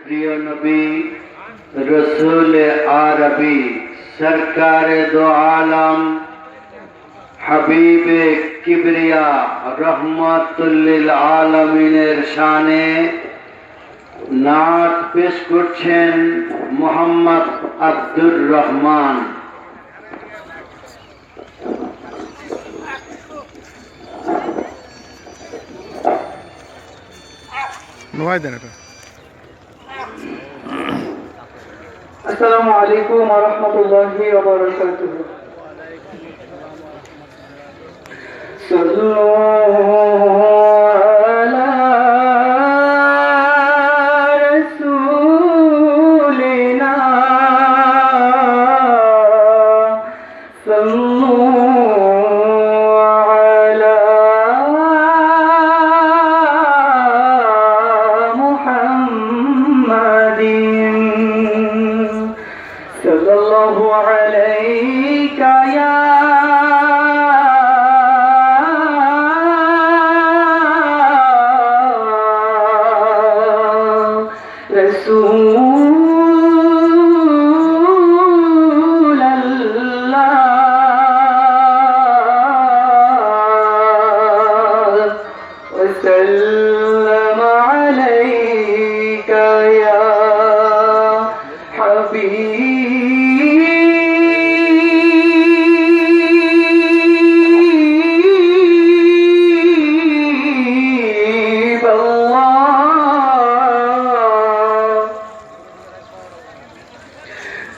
প্রিয় নবী রসুল আরবি সরকারে দো আলম হাবিবে কিবরিয়া রহমাতুল্লিল আলমিনের শানে নাত পেশ করছেন মোহাম্মদ আব্দুর রহমান। আসসালামু আলাইকুম ওয়া রাহমাতুল্লাহি ওয়া বারাকাতুহু। sallallahu alayka ya وسلم عليك يا حبيب الله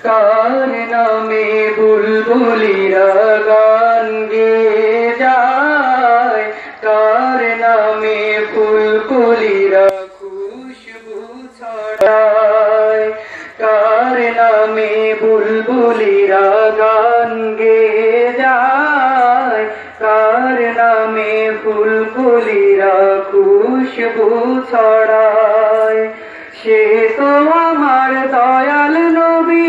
কার নামে বুলবুলিরা গান গেয়ে যায়, কার নামে ফুলকুলিরা খুশবু ছড়ায়, কার নামে বুলবুলিরা গান গেয়ে যায়, কার নামে ফুলকুলিরা খুশবু ছড়ায়, সে তো আমার দয়াল নবী,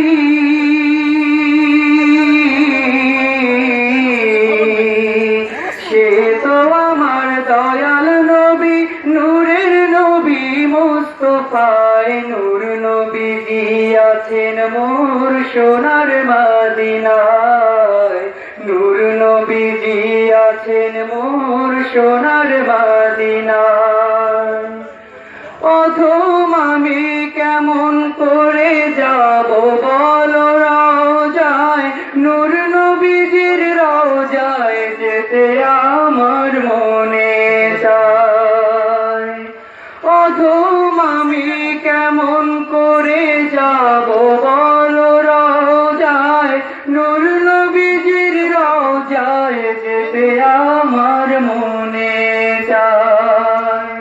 সে তো আমার দয়াল নবী, নূরের নবী মুস্তাফায়ে নূর নবীজি আছেন মোর সোনার মদিনায়, নূর নবীজি আছেন মোর সোনার মদিনায়। অথম আমি কেমন করে যাব বলো রওজায়, নূর নবীজির রওজায় যেতে আমার মনে চায়। অথম আমি কেমন করে যাব বলো রওজায়, নূর নবীজির রওজায় যেতে আমার মনে চায়।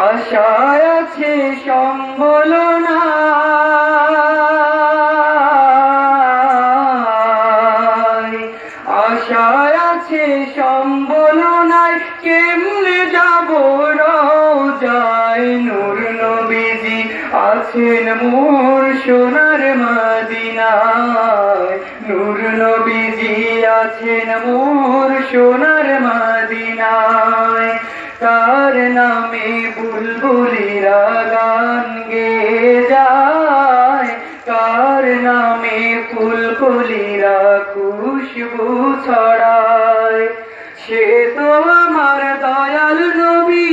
আশায় আছে সম্বল নাই, আশায় আছে সম্বল নাই, কেমনে যাব রওজায়, নূর নবীজি আছেন মোর সোনার মদিনায়, নূর নবীজি আছেন মোর সোনার মদিনায়। কার নামে বুলবুলিরা গান গেয়ে যায়, কার নামে ফুলকুলিরা খুশবু ছড়ায়, সে তো আমার দয়াল নবী,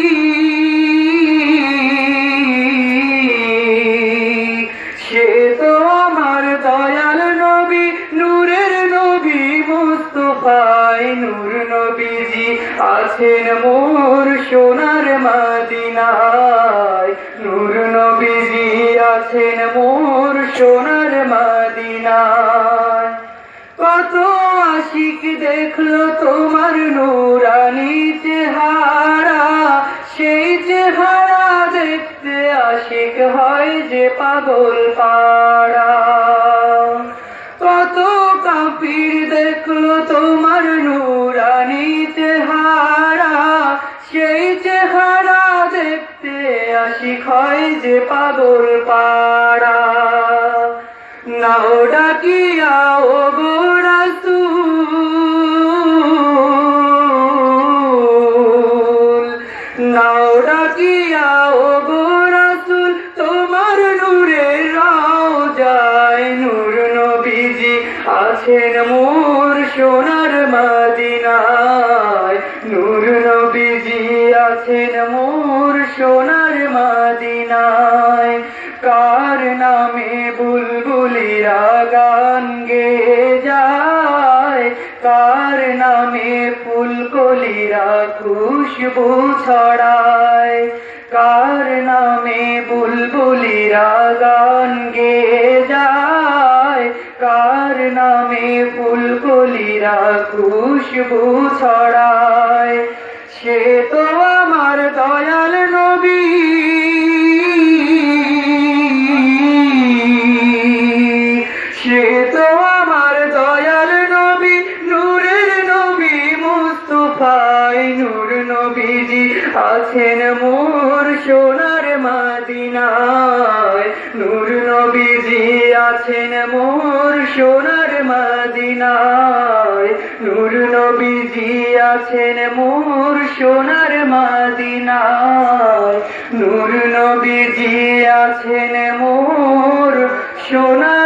সে তো আমার দয়াল নবী, নূরের নবী মুস্তাফায়ে নূর নবীজি আছেন মোর সোনার মদিনায়, নূর নবীজি আছেন মোর সোনার মদিনায়। কত আশিক দেখলো তোমার নূরানী চেহারা, সেই চেহারা দেখতে আশিক হয় যে পাগল পাড়া। কত কাফির দেখলো তোমার নূরানী চেহারা, সেই চেহারা দেখতে আশিক হয় যে পাগল পাড়া। নাও ডাকিয়া ও গো রাসূল, নাও ডাকিয়া ও গো রাসূল, তোমার আছেন মোর সোনার মদিনায়, নূর নবীজি আছেন মোর সোনার মদিনায়। কার নামে বুলবুলিরা গান গেয়ে যায়, কার নামে ফুলকলিরা খুশবু ছড়ায়, কার নামে বুলবুলিরা গান গেয়ে যায়, কার নামে ফুলকলিরা খুশবু ছড়ায়। সে তো আমার দয়াল নবী, সে তো আমার দয়াল নবী, নূরের নবী মুস্তাফায়। নূর নবীজি আছেন মোর সোনার মদিনায়, নূর নবীজি আছেন মোর সোনার মদিনায়, নূর নবীজি আছেন মোর সোনার মদিনায়, নূর নবীজি আছেন মোর সোনার